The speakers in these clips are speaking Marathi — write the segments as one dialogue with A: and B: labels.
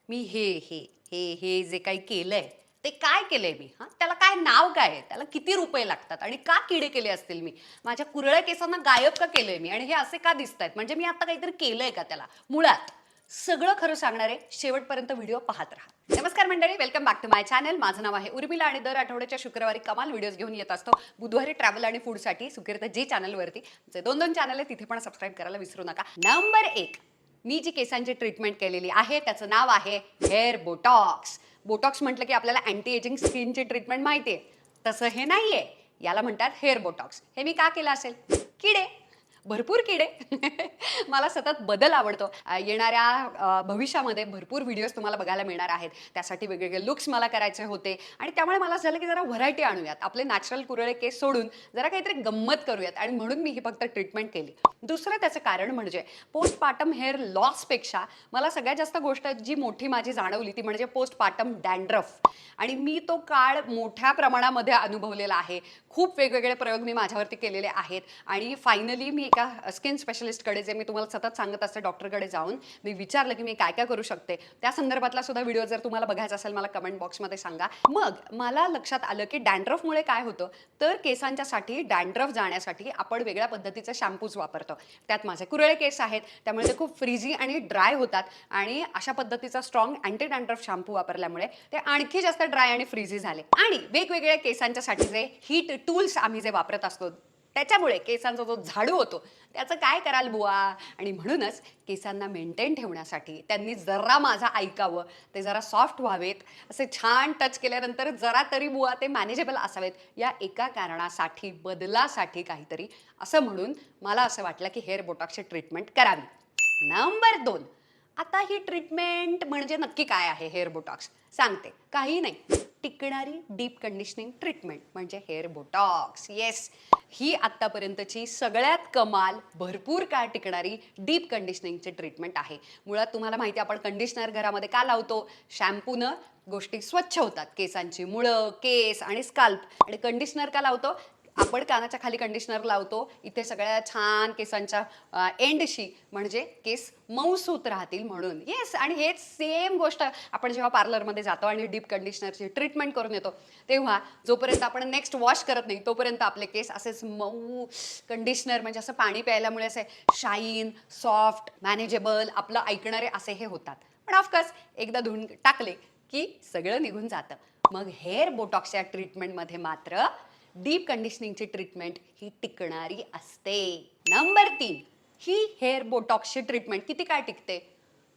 A: मी हे जे काही केलंय ते काय केलंय मी त्याला काय नाव काय आहे, त्याला किती रुपये लागतात आणि का किडे केले असतील मी, माझ्या कुरळ्या केसांना गायब का केलंय मी आणि हे असे का दिसत आहेत, म्हणजे मी आता काहीतरी केलंय का त्याला. मुळात सगळं खरं सांगणार आहे, शेवटपर्यंत व्हिडिओ पाहत राहा. नमस्कार मंडळी, welcome back to my channel. माझं नाव आहे उर्मिला आणि दर आठवड्याच्या शुक्रवारी कमाल व्हिडिओज घेऊन येत असतो. बुधवारी ट्रॅव्हल आणि फूडसाठी सुकिर्त जी चॅनलवरती जे दोन चॅनल आहे तिथे पण सबस्क्राईब करायला विसरू नका. नंबर 1, मी जी केसांची ट्रीटमेंट केलेली आहे त्याचं नाव आहे हेअर बोटॉक्स. बोटॉक्स म्हटलं की आपल्याला अँटी एजिंग स्किनची ट्रीटमेंट माहिती आहे, तसं हे नाहीये. याला म्हणतात हेअर बोटॉक्स. हे मी का केलं असेल? किडे, भरपूर किडे. मला सतत बदल आवडतो. येणाऱ्या भविष्यामध्ये भरपूर व्हिडिओज तुम्हाला बघायला मिळणार आहेत. त्यासाठी वेगवेगळे लुक्स मला करायचे होते आणि त्यामुळे मला झालं की जरा व्हरायटी आणूयात, आपले नॅचरल कुरळे केस सोडून जरा काहीतरी गंमत करूयात आणि म्हणून मी ही फक्त ट्रीटमेंट केली. दुसरं त्याचं कारण म्हणजे पोस्टपार्टम हेअर लॉसपेक्षा मला सगळ्यात जास्त गोष्ट जी मोठी माझी जाणवली ती म्हणजे पोस्टपार्टम डॅन्ड्रफ. आणि मी तो काळ मोठ्या प्रमाणामध्ये अनुभवलेला आहे. खूप वेगवेगळे प्रयोग मी माझ्यावरती केलेले आहेत आणि फायनली मी एका स्किन स्पेशलिस्टकडे, जे मी तुम्हाला सतत सांगत असते, डॉक्टरकडे जाऊन मी विचारलं की मी काय काय करू शकते. त्या संदर्भातला सुद्धा व्हिडिओ जर तुम्हाला बघायचा असेल मला कमेंट बॉक्समध्ये सांगा. मग मला लक्षात आलं की डॅन्ड्रफमुळे काय होतं, तर केसांच्यासाठी डॅन्ड्रफ जाण्यासाठी आपण वेगळ्या पद्धतीचे शॅम्पूज वापरतो. त्यात माझे कुरळे केस आहेत त्यामुळे ते खूप फ्रीझी आणि ड्राय होतात आणि अशा पद्धतीचा स्ट्रॉंग अँटी डॅन्ड्रफ शॅम्पू वापरल्यामुळे ते आणखी जास्त ड्राय आणि फ्रीझी झाले. आणि वेगवेगळ्या केसांच्यासाठी जे हीट टूल्स आम्ही जे वापरत असतो त्याच्यामुळे केसांचा जो झाडू होतो त्याचं काय कराल बुवा. आणि म्हणूनच केसांना मेंटेन ठेवण्यासाठी त्यांनी जरा माझं ऐकावं, ते जरा सॉफ्ट व्हावेत, असे छान टच केल्यानंतर जरा तरी बुवा ते मॅनेजेबल असावेत, या एका कारणासाठी, बदलासाठी काहीतरी, असं म्हणून मला असं वाटलं की हेअर बोटॉक्सची ट्रीटमेंट करावी. नंबर 2, आता ही ट्रीटमेंट म्हणजे नक्की काय आहे हेअर बोटॉक्स? सांगते. काही नाही, टिकणारी डीप कंडिशनिंग ट्रीटमेंट म्हणजे हेअर बोटॉक्स. येस, ही आत्तापर्यंतची सगळ्यात कमाल, भरपूर काळ टिकणारी डीप कंडिशनिंगची ट्रीटमेंट आहे. मुळात तुम्हाला माहिती आहे आपण कंडिशनर घरामध्ये का लावतो? शॅम्पूनं गोष्टी स्वच्छ होतात, केसांची मुळं, केस आणि स्काल्प. आणि कंडिशनर का लावतो? आपण कानाच्या खाली कंडिशनर लावतो, इथे सगळ्या छान केसांच्या एंडशी, म्हणजे केस मऊसूत राहतील म्हणून. येस, आणि हेच सेम गोष्ट आपण जेव्हा पार्लरमध्ये जातो आणि डीप कंडिशनरची ट्रीटमेंट करून येतो तेव्हा जोपर्यंत आपण नेक्स्ट वॉश करत नाही तोपर्यंत आपले केस असेच मऊ, कंडिशनर म्हणजे असं पाणी प्यायल्यामुळे असे शाईन, सॉफ्ट, मॅनेजेबल, आपलं ऐकणारे असे हे होतात. पण ऑफकोर्स एकदा धुवून टाकले की सगळं निघून जातं. मग हेअर बोटॉक्सच्या ट्रीटमेंटमध्ये मात्र डीप कंडिशनिंगची ट्रीटमेंट ही टिकणारी असते. नंबर 3, ही हेअर बोटॉक्सची ट्रीटमेंट किती काय टिकते?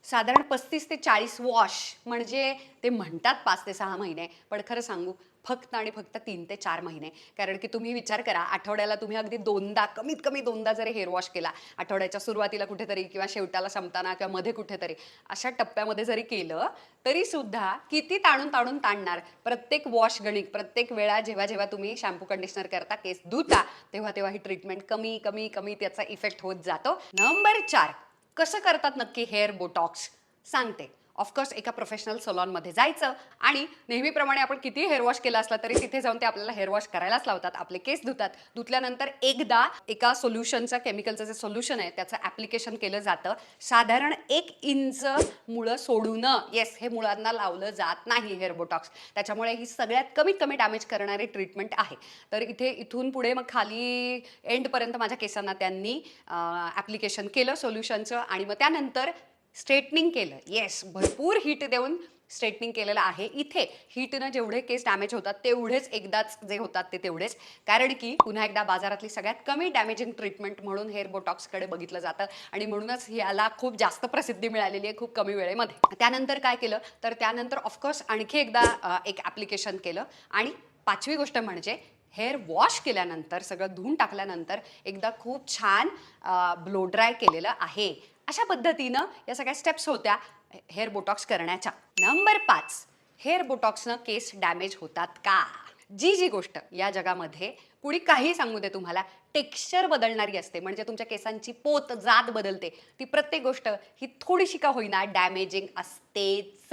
A: साधारण 35 ते 40 वॉश, म्हणजे ते म्हणतात 5 ते 6 महिने, पण खरं सांगू फक्त आणि फक्त 3 ते 4 महिने. कारण की तुम्ही विचार करा, आठवड्याला तुम्ही अगदी 2दा, कमीत कमी 2दा जरी हेअर वॉश केला, आठवड्याच्या सुरुवातीला कुठेतरी किंवा शेवटाला संपताना किंवा मध्ये कुठेतरी, अशा टप्प्यामध्ये जरी केलं तरी सुद्धा किती ताणून ताणून ताणणार. प्रत्येक वॉश गणिक, प्रत्येक वेळा जेव्हा जेव्हा तुम्ही शॅम्पू कंडिशनर करता, केस धुता, तेव्हा तेव्हा ही ट्रीटमेंट कमी कमी कमी त्याचा इफेक्ट होत जातो. नंबर 4, कसं करतात नक्की हेअर बोटॉक्स? सांगते. ऑफकोर्स एका प्रोफेशनल सलॉनमध्ये जायचं आणि नेहमीप्रमाणे आपण किती हेअर वॉश केला असला तरी तिथे जाऊन ते आपल्याला हेअर वॉश करायलाच लावतात. आपले केस धुतात. धुतल्यानंतर एकदा एका सोल्युशनचं, केमिकलचं जे सोल्युशन आहे त्याचं ॲप्लिकेशन केलं जातं. साधारण 1 इंच मुळं सोडून. येस, हे मुळांना लावलं जात नाही हेअर बोटॉक्स. त्याच्यामुळे ही सगळ्यात कमीत कमी डॅमेज करणारी ट्रीटमेंट आहे. तर इथून पुढे मग खाली एंडपर्यंत माझ्या केसांना त्यांनी ॲप्लिकेशन केलं सोल्युशनचं आणि मग त्यानंतर स्ट्रेटनिंग केलं. येस, भरपूर हीट देऊन स्ट्रेटनिंग केलेलं आहे. इथे हीटनं जेवढे केस डॅमेज होतात तेवढेच एकदाच जे होतात ते तेवढेच. कारण की पुन्हा एकदा बाजारातली सगळ्यात कमी डॅमेजिंग ट्रीटमेंट म्हणून हेअर बोटॉक्सकडे बघितलं जातं आणि म्हणूनच याला खूप जास्त प्रसिद्धी मिळालेली आहे खूप कमी वेळेमध्ये. त्यानंतर काय केलं, तर त्यानंतर ऑफकोर्स आणखी एकदा एक ॲप्लिकेशन केलं. आणि 5वी गोष्ट म्हणजे हेअर वॉश केल्यानंतर, सगळं धुवून टाकल्यानंतर एकदा खूप छान ब्लो ड्राय केलेलं आहे. अशा पद्धतीनं या सगळ्या स्टेप्स होत्या हेअर बोटॉक्स करण्याच्या. नंबर 5, हेअर बोटॉक्सनं केस डॅमेज होतात का? जी गोष्ट या जगामध्ये कुणी काही सांगू दे तुम्हाला, टेक्स्चर बदलणारी असते, म्हणजे तुमच्या केसांची पोत, जात बदलते, ती प्रत्येक गोष्ट ही थोडीशी का होईना डॅमेजिंग असतेच.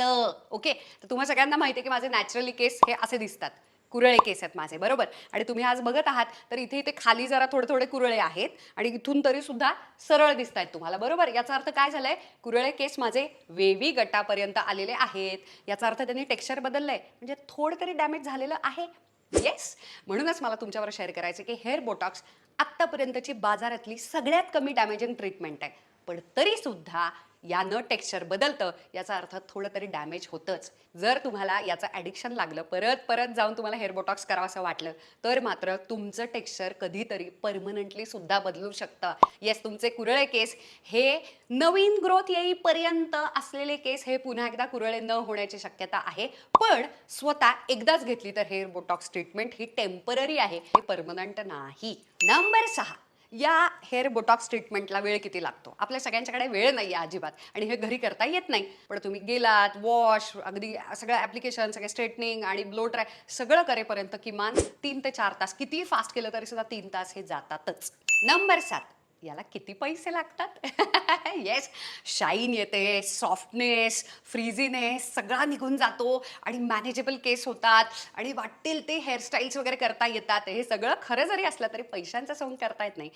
A: ओके, तर तुम्हाला सगळ्यांना माहिती आहे की माझे नॅचरली केस हे असे दिसतात. कुरळे केस आहेत माझे, बरोबर. आणि तुम्ही आज बघत आहात तर इथे इथे खाली जरा थोडे थोडे कुरळे आहेत आणि इथून तरी सुद्धा सरळ दिसत आहेत तुम्हाला, बरोबर. याचा अर्थ काय झालंय, कुरळे केस माझे वेवी गटापर्यंत आलेले आहेत. याचा अर्थ त्यांनी टेक्स्चर बदललंय, म्हणजे थोडं तरी डॅमेज झालेलं आहे. येस. म्हणूनच मला तुमच्यावर शेअर करायचं की हेअर बोटॉक्स आत्तापर्यंतची बाजारातली सगळ्यात कमी डॅमेजिंग ट्रीटमेंट आहे. पण तरी सुद्धा यानं टेक्स्चर बदलतं, याचा अर्थ थोडं तरी डॅमेज होतंच. जर तुम्हाला याचं ॲडिक्शन लागलं, परत परत जाऊन तुम्हाला हेअर बोटॉक्स करावंसं वाटलं, तर मात्र तुमचं टेक्स्चर कधीतरी परमनंटली सुद्धा बदलू शकतं. येस, तुमचे कुरळे केस हे नवीन ग्रोथ येईपर्यंत असलेले केस हे पुन्हा एकदा कुरळे न होण्याची शक्यता आहे. पण स्वतः एकदाच घेतली तर हेअर बोटॉक्स ट्रीटमेंट ही टेम्पररी आहे, हे परमनंट नाही. नंबर 6, या हेअर बोटॉक्स ट्रीटमेंटला वेळ किती लागतो. आपल्या सगळ्यांच्याकडे वेळ नाही आहे अजिबात, आणि हे घरी करता येत नाही. पण तुम्ही गेलात, वॉश, अगदी सगळं ॲप्लिकेशन, सगळे स्ट्रेटनिंग आणि ब्लो ड्राय सगळं करेपर्यंत किमान 3 ते 4 तास, किती फास्ट केलं तरी सुद्धा 3 तास हे जातातच. नंबर 7, याला किती पैसे लागतात. येस, शाईन येते, सॉफ्टनेस, फ्रीझीनेस सगळा निघून जातो आणि मॅनेजेबल केस होतात आणि वाटतील ते हेअरस्टाईल्स वगैरे करता येतात. हे सगळं खरं जरी असलं तरी पैशांचा सौंग करता येत नाही.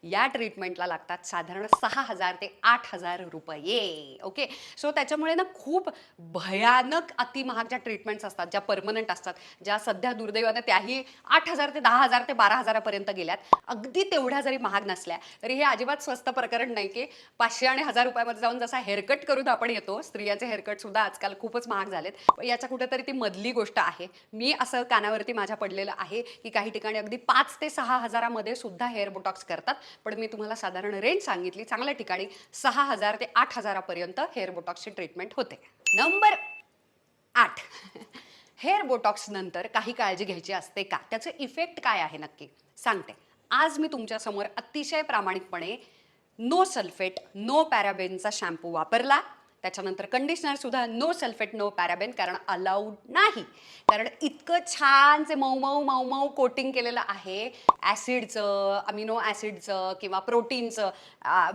A: या ट्रीटमेंटला लागतात साधारण 6,000 ते 8,000 रुपये. ओके. सो त्याच्यामुळे ना खूप भयानक अतिमहाग ज्या ट्रीटमेंट्स असतात, ज्या परमनंट असतात, ज्या सध्या दुर्दैवाने त्याही 8,000 ते 10,000 ते 12,000 गेल्यात. अगदी तेवढ्या जरी महाग नसल्या तरी हे अजिबात स्वस्त प्रकरण नाही की 500 आणि 1000 रुपयामध्ये जाऊन जसा हेअरकट करून आपण येतो. स्त्रियांचे हेअरकट सुद्धा आजकाल खूपच महाग झालेत. याच्या कुठेतरी ती मधली गोष्ट आहे. मी असं कानावरती माझ्या पडलेलं आहे की काही ठिकाणी अगदी 5 ते 6,000 सुद्धा हेअर बोटॉक्स करतात. पण मी तुम्हाला साधारण रेंज सांगितली. चांगल्या ठिकाणी 6,000 ते 8,000 हेअर बोटॉक्सची ट्रीटमेंट होते. नंबर 8, हेअर बोटॉक्स नंतर काही काळजी घ्यायची असते का, त्याचे इफेक्ट काय आहे नक्की सांगते. आज मी तुमच्यासमोर अतिशय प्रामाणिकपणे नो सल्फेट नो पॅराबेनचा शॅम्पू वापरला. त्याच्यानंतर कंडिशनर सुद्धा नो सल्फेट नो पॅराबेन, कारण अलाउड नाही. कारण इतकं छानचे मऊ मऊ मऊ मऊ कोटिंग केलेलं आहे ॲसिडचं, अमिनो ॲसिडचं किंवा प्रोटीनचं,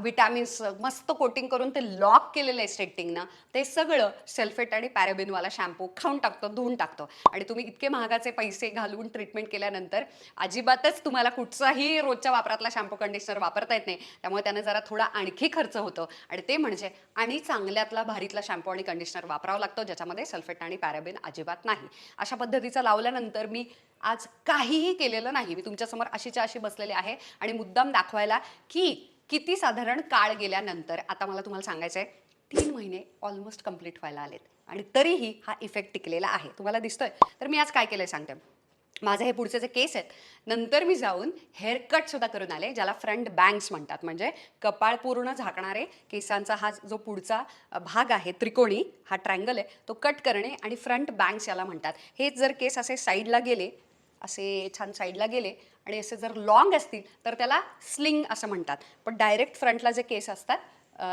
A: विटॅमिन्सचं मस्त कोटिंग करून ते लॉक केलेलं आहे स्ट्रेटिंगनं. ते सगळं सल्फेट आणि पॅराबेनवाला शॅम्पू खाऊन टाकतो, धुवून टाकतो. आणि तुम्ही इतके महागाचे पैसे घालून ट्रीटमेंट केल्यानंतर अजिबातच तुम्हाला कुठचाही रोजच्या वापरातला शॅम्पू कंडिशनर वापरता येत नाही. त्यामुळे त्याने जरा थोडा आणखी खर्च होतो, आणि ते म्हणजे आणि चांगल्यातला भारीतला शॅम्पू आणि कंडिशनर वापरावा लागतो ज्याच्यामध्ये सल्फेट आणि पॅराबेन अजिबात नाही. अशा पद्धतीचा लावल्यानंतर मी आज काहीही केलेलं नाही. मी तुमच्यासमोर अशीच्या अशी बसलेले आहे आणि मुद्दाम दाखवायला की किती साधारण काळ गेल्यानंतर आता मला तुम्हाला सांगायचं आहे 3 महिने ऑलमोस्ट कंप्लीट व्हायला आलेत आणि तरीही हा इफेक्ट टिकलेला आहे. तुम्हाला दिसतोय. तर मी आज काय केलंय सांगते. माझे हे पुढचे जे केस आहेत, नंतर मी जाऊन हेअरकट सुद्धा करून आले, ज्याला फ्रंट बँग्स म्हणतात. म्हणजे कपाळ पूर्ण झाकणारे केसांचा हा जो पुढचा भाग आहे त्रिकोणी, हा ट्रायंगल आहे, तो कट करणे आणि फ्रंट बँग्स याला म्हणतात. हे जर केस असे साईडला गेले, असे छान साईडला गेले आणि असे जर लॉंग असतील तर त्याला स्लिंग असं म्हणतात. पण डायरेक्ट फ्रंटला जे केस असतात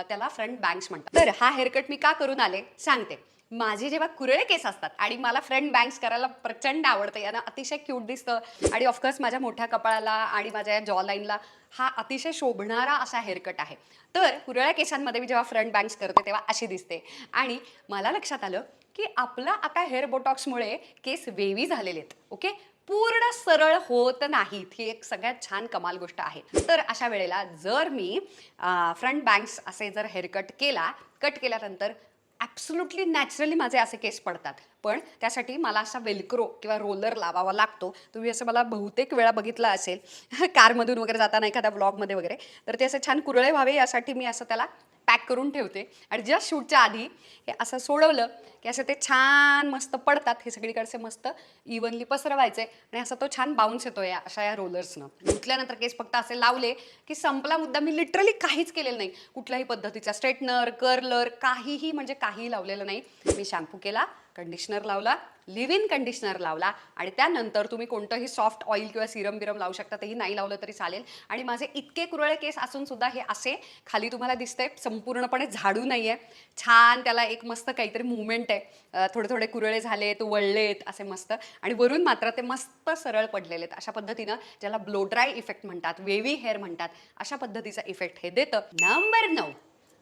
A: त्याला फ्रंट बँग्स म्हणतात. तर हा हेअरकट मी का करून आले सांगते. माझे जेव्हा कुरळे केस असतात आणि मला फ्रंट बँग्स करायला प्रचंड आवडतं, यांना अतिशय क्यूट दिसतं आणि ऑफकोर्स माझ्या मोठ्या कपाळाला आणि माझ्या या जॉ लाईनला हा अतिशय शोभणारा असा हेअरकट आहे. तर कुरळ्या केसांमध्ये मी जेव्हा फ्रंट बँग्स करते तेव्हा अशी दिसते. आणि मला लक्षात आलं की आपला आता हेअर बोटॉक्समुळे केस वेवी झालेले आहेत. ओके, पूर्ण सरळ होत नाहीत. ही एक सगळ्यात छान कमाल गोष्ट आहे. तर अशा वेळेला जर मी फ्रंट बँग्स असे जर हेअरकट केला, कट केल्यानंतर ॲब्सोल्युटली नॅचरली माझे असे केस पडतात. पण त्यासाठी मला असा वेल्क्रो किंवा रोलर लावावा लागतो. तुम्ही असं मला बहुतेक वेळा बघितलं असेल कारमधून वगैरे जाताना एखाद्या ब्लॉगमध्ये वगैरे. तर ते असे छान कुरळे व्हावे यासाठी मी असं त्याला पॅक करून ठेवते आणि जस्ट शूटच्या आधी हे असं सोडवलं की असं ते छान मस्त पडतात. हे सगळीकडचे मस्त इव्हनली पसरवायचे आणि असा तो छान बाउन्स येतो या अशा या रोलर्सनं. धुतल्यानंतर केस फक्त असे लावले की संपला मुद्दा. मी लिटरली काहीच केलेलं नाही. कुठल्याही पद्धतीचा स्ट्रेटनर, कर्लर काहीही, म्हणजे काहीही लावलेलं नाही. मी शॅम्पू केला, कंडिशनर लावला, लिव्ह इन कंडिशनर लावला आणि त्यानंतर तुम्ही कोणतंही सॉफ्ट ऑइल किंवा सिरम बिरम लावू शकता. तेही नाही लावलं तरी चालेल. आणि माझे इतके कुरळे केस असून सुद्धा हे असे खाली तुम्हाला दिसतंय संपूर्णपणे झाडू नाही आहे. छान त्याला एक मस्त काहीतरी मुवमेंट आहे. थोडे थोडे कुरळे झालेत, वळलेत असे मस्त, आणि वरून मात्र ते मस्त सरळ पडलेले आहेत. अशा पद्धतीनं ज्याला ब्लो ड्राय इफेक्ट म्हणतात, वेवी हेअर म्हणतात, अशा पद्धतीचा इफेक्ट हे देतं. नंबर 9,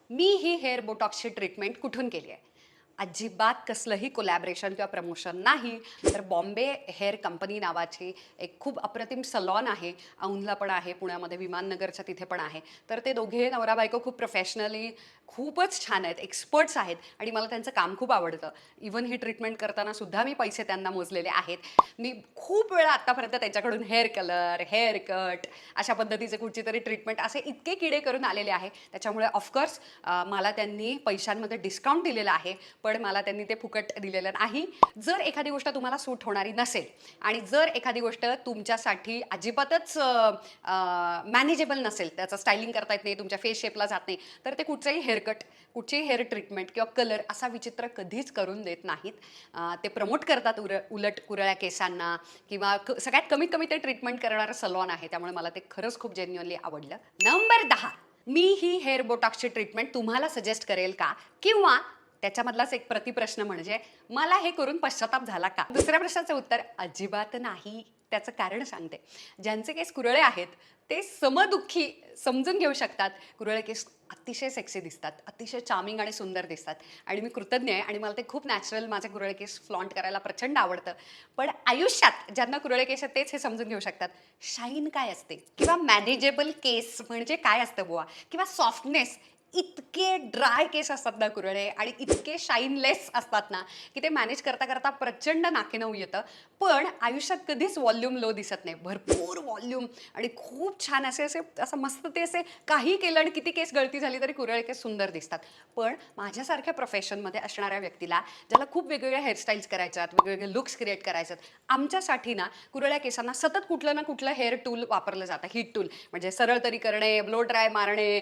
A: मी ही हेअर बोटॉक्सची ट्रीटमेंट कुठून केली आहे. अजिबात कसलंही कोलॅबरेशन किंवा प्रमोशन नाही. तर बॉम्बे हेअर कंपनी नावाची एक खूप अप्रतिम सलॉन आहे. औंधला पण आहे, पुण्यामध्ये विमाननगरच्या तिथे पण आहे. तर ते दोघे नवरा बायको खूप प्रोफेशनली खूपच छान आहेत, एक्सपर्ट्स आहेत आणि मला त्यांचं काम खूप आवडतं. इव्हन ही ट्रीटमेंट करताना सुद्धा मी पैसे त्यांना मोजलेले आहेत. मी खूप वेळा आत्तापर्यंत त्यांच्याकडून हेअर कलर, हेअर कट अशा पद्धतीचे कुठची तरी ट्रीटमेंट असे इतके किडे करून आलेले आहे. त्याच्यामुळे ऑफकोर्स मला त्यांनी पैशांमध्ये डिस्काउंट दिलेलं आहे, पण मला त्यांनी ते फुकट दिलेलं नाही. जर एखादी गोष्ट तुम्हाला सूट होणारी नसेल आणि जर एखादी गोष्ट तुमच्यासाठी अजिबातच मॅनेजेबल नसेल, त्याचं स्टायलिंग करता येत नाही, तुमच्या फेस शेपला जात नाही, तर ते कुठचंही हेअरकट, कुठचीही हेअर ट्रीटमेंट किंवा कलर असा विचित्र कधीच करून देत नाहीत. ते प्रमोट करतात उलट कुरळ्या केसांना किंवा सगळ्यात कमीत कमी ते ट्रीटमेंट करणारं सलॉन आहे. त्यामुळे मला ते खरंच खूप जेन्युअनली आवडलं. नंबर 10, मी ही हेअर बोटॉक्सची ट्रीटमेंट तुम्हाला सजेस्ट करेल का? किंवा त्याच्यामधलाच एक प्रतिप्रश्न म्हणजे मला हे करून पश्चाताप झाला का? दुसऱ्या प्रश्नाचं उत्तर अजिबात नाही. त्याचं कारण सांगते. ज्यांचे केस कुरळे आहेत ते समदुःखी समजून घेऊ शकतात. कुरळे केस अतिशय सेक्सी दिसतात, अतिशय चार्मिंग आणि सुंदर दिसतात आणि मी कृतज्ञ आहे आणि मला ते खूप नॅचरल माझे कुरळे केस फ्लॉन्ट करायला प्रचंड आवडतं. पण आयुष्यात ज्यांना कुरळे केस आहेत तेच हे समजून घेऊ शकतात. शाईन काय असते किंवा मॅनेजेबल केस म्हणजे काय असतं बुवा, किंवा सॉफ्टनेस. इतके ड्राय केस असतात ना कुरळे आणि इतके शाईनलेस असतात ना की ते मॅनेज करता करता प्रचंड नाकेनऊ येतं. पण आयुष्यात कधीच व्हॉल्यूम लो दिसत नाही. भरपूर व्हॉल्यूम आणि खूप छान असे असे असं मस्त ते असे काही केलं आणि किती केस गळती झाली तरी कुरळे केस सुंदर दिसतात. पण माझ्यासारख्या प्रोफेशनमध्ये असणाऱ्या व्यक्तीला, ज्याला खूप वेगवेगळ्या हेअरस्टाईल्स करायच्यात, वेगवेगळे लुक्स क्रिएट करायच्यात, आमच्यासाठी ना कुरळ्या केसांना सतत कुठलं ना कुठलं हेअर टूल वापरलं जातं. हीट टूल म्हणजे सरळ तरी करणे, ब्लो ड्राय मारणे,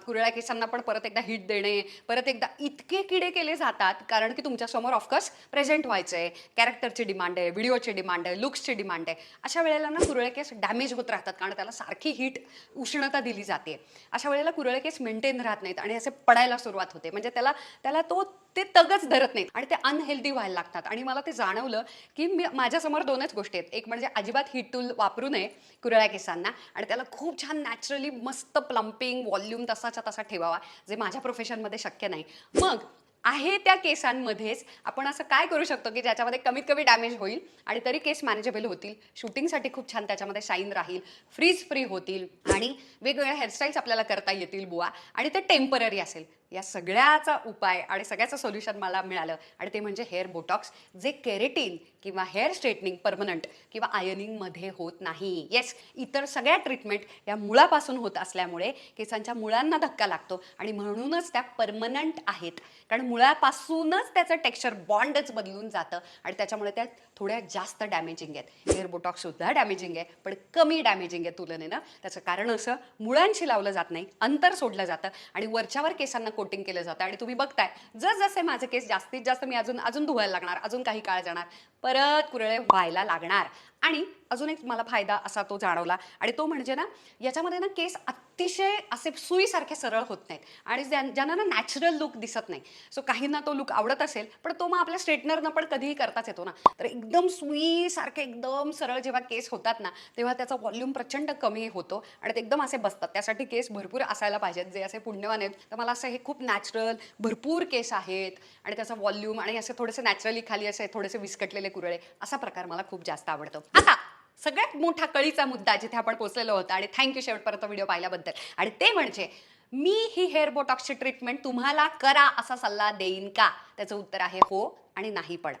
A: कुरळ्या केसांना पण परत एकदा हीट देणे, परत एकदा इतके किडे केले जातात कारण की तुमच्यासमोर ऑफकोर्स प्रेझेंट व्हायचं आहे. कॅरेक्टरची डिमांड आहे, व्हिडिओची डिमांड आहे, लुक्सची डिमांड आहे. अशा वेळेला ना कुरळे केस डॅमेज होत राहतात कारण त्याला सारखी हीट, उष्णता दिली जाते. अशा वेळेला कुरळे केस मेंटेन राहत नाहीत आणि असे पडायला सुरुवात होते. म्हणजे त्याला त्याला तो ते तगच धरत नाहीत आणि ते अनहेल्दी व्हायला लागतात. आणि मला ते जाणवलं की माझ्यासमोर दोनच गोष्टी आहेत. एक म्हणजे अजिबात हीट टूल वापरू नये कुरळ्या केसांना आणि त्याला खूप छान नॅचरली मस्त प्लम्पिंग व्हॉल्यूम तसाच्या तसा ठेवावा, जे माझ्या प्रोफेशनमध्ये शक्य नाही. मग आहे त्या केसांमध्येच आपण असं काय करू शकतो की ज्याच्यामध्ये कमीत कमी डॅमेज होईल आणि तरी केस मॅनेजेबल होतील, शूटिंगसाठी खूप छान त्याच्यामध्ये शाईन राहील, फ्रीज फ्री होतील आणि वेगवेगळ्या हेअरस्टाईल्स आपल्याला करता येतील बुवा, आणि ते टेम्पररी असेल. या सगळ्याचा उपाय आणि सगळ्याचं सोल्युशन मला मिळालं आणि ते म्हणजे हेअर बोटॉक्स, जे केरेटिन किंवा हेअर स्ट्रेटनिंग परमनंट किंवा आयनिंगमध्ये होत नाही. येस, इतर सगळ्या ट्रीटमेंट या मुळापासून होत असल्यामुळे केसांच्या मुळांना धक्का लागतो आणि म्हणूनच त्या परमनंट आहेत. कारण मुळापासूनच त्याचं टेक्स्चर बॉन्डच बदलून जातं आणि त्याच्यामुळे त्या थोड्या जास्त डॅमेजिंग आहेत. हेअर बोटॉक्ससुद्धा डॅमेजिंग आहे, पण कमी डॅमेजिंग आहे तुलनेनं. त्याचं कारण असं, मुळांशी लावलं जात नाही, अंतर सोडलं जातं आणि वरच्यावर केसांना कोटिंग केलं जातं. आणि तुम्ही बघताय जसजसे माझे केस जास्तीत जास्त मी अजून धुवायला लागणार, अजून काही काळ जाणार, परत कुरळे व्हायला लागणार. आणि अजून एक मला फायदा असा तो जाणवला आणि तो म्हणजे ना, याच्यामध्ये ना केस अतिशय असे सुईसारखे सरळ होत नाहीत आणि ज्यांना ना नॅचरल लुक दिसत नाही. सो काहींना तो लुक आवडत असेल, पण तो मग आपल्या स्ट्रेटनरनं पण कधीही करताच येतो ना. तर एकदम सुईसारखे एकदम सरळ जेव्हा केस होतात ना, तेव्हा त्याचा व्हॉल्यूम प्रचंड कमी होतो आणि ते एकदम असे बसतात. त्यासाठी केस भरपूर असायला पाहिजेत, जे असे पुण्यवान आहेत. तर मला असं हे खूप नॅचरल भरपूर केस आहेत आणि त्याचा व्हॉल्यूम आणि असे थोडेसे नॅचरली खाली असे थोडेसे विस्कटलेले कुरळे, असा प्रकार मला खूप जास्त आवडतो. आता सगळ्यात मोठा कळीचा मुद्दा जिथे आपण पोहोचलेलो होतो, आणि थँक्यू शेवटपर्यंत व्हिडिओ पाहिल्याबद्दल, आणि ते म्हणजे मी ही हेअर बोटॉक्सची ट्रीटमेंट तुम्हाला करा असा सल्ला देईन का? त्याचं उत्तर आहे हो आणि नाही. पण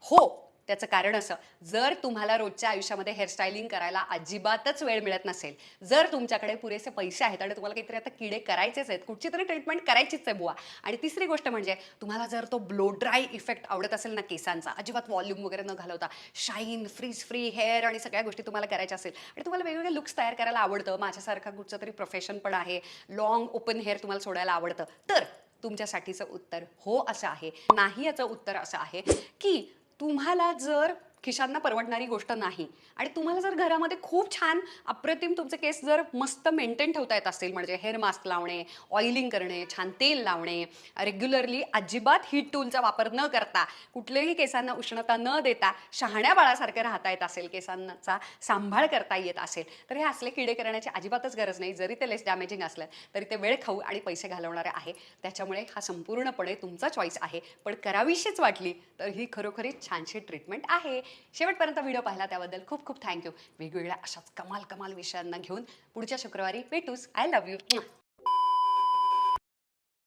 A: हो, त्याचं कारण असं, जर तुम्हाला रोजच्या आयुष्यामध्ये हेअरस्टायलिंग करायला अजिबातच वेळ मिळत नसेल, जर तुमच्याकडे पुरेसे पैसे आहेत आणि तुम्हाला काहीतरी आता किडे करायचेच आहेत, कुठची तरी ट्रीटमेंट करायचीच आहे बुवा, आणि तिसरी गोष्ट म्हणजे तुम्हाला जर तो ब्लो ड्राय इफेक्ट आवडत असेल ना केसांचा, अजिबात व्हॉल्यूम वगैरे न घालवता शाईन, फ्रीज फ्री हेअर आणि सगळ्या गोष्टी तुम्हाला करायच्या असेल आणि तुम्हाला वेगवेगळे लुक्स तयार करायला आवडतं, माझ्यासारखा कुठचं तरी प्रोफेशन पण आहे, लॉंग ओपन हेअर तुम्हाला सोडायला आवडतं, तर तुमच्यासाठीचं उत्तर हो असं आहे. नाही याचं उत्तर असं आहे की तुम्हाला जर खिशांना परवडणारी गोष्ट नाही. आणि तुम्हाला जर घरामध्ये खूप छान अप्रतिम तुमचे केस जर मस्त मेंटेन ठेवता येत असेल, म्हणजे हेअर मास्क लावणे, ऑइलिंग करणे, छान तेल लावणे, रेग्युलरली अजिबात हीट टूलचा वापर न करता, कुठलेही केसांना उष्णता न देता शहाण्या बाळासारखं राहता येत असेल, केसांचा सांभाळ करता येत असेल, तर हे असले किडे करण्याची अजिबातच गरज नाही. जरी ते लेस डॅमेजिंग असलं तरी ते वेळ खाऊ आणि पैसे घालवणारे आहे. त्याच्यामुळे हा संपूर्णपणे तुमचा चॉईस आहे. पण करावीशीच वाटली तर ही खरोखरीच छानशी ट्रीटमेंट आहे. शेवटपर्यंत व्हिडिओ पाहिला त्याबद्दल खूप खूप थँक्यू. वेगवेगळ्या अशाच कमाल कमाल विषयांना घेऊन पुढच्या शुक्रवारी भेटूच. I love you.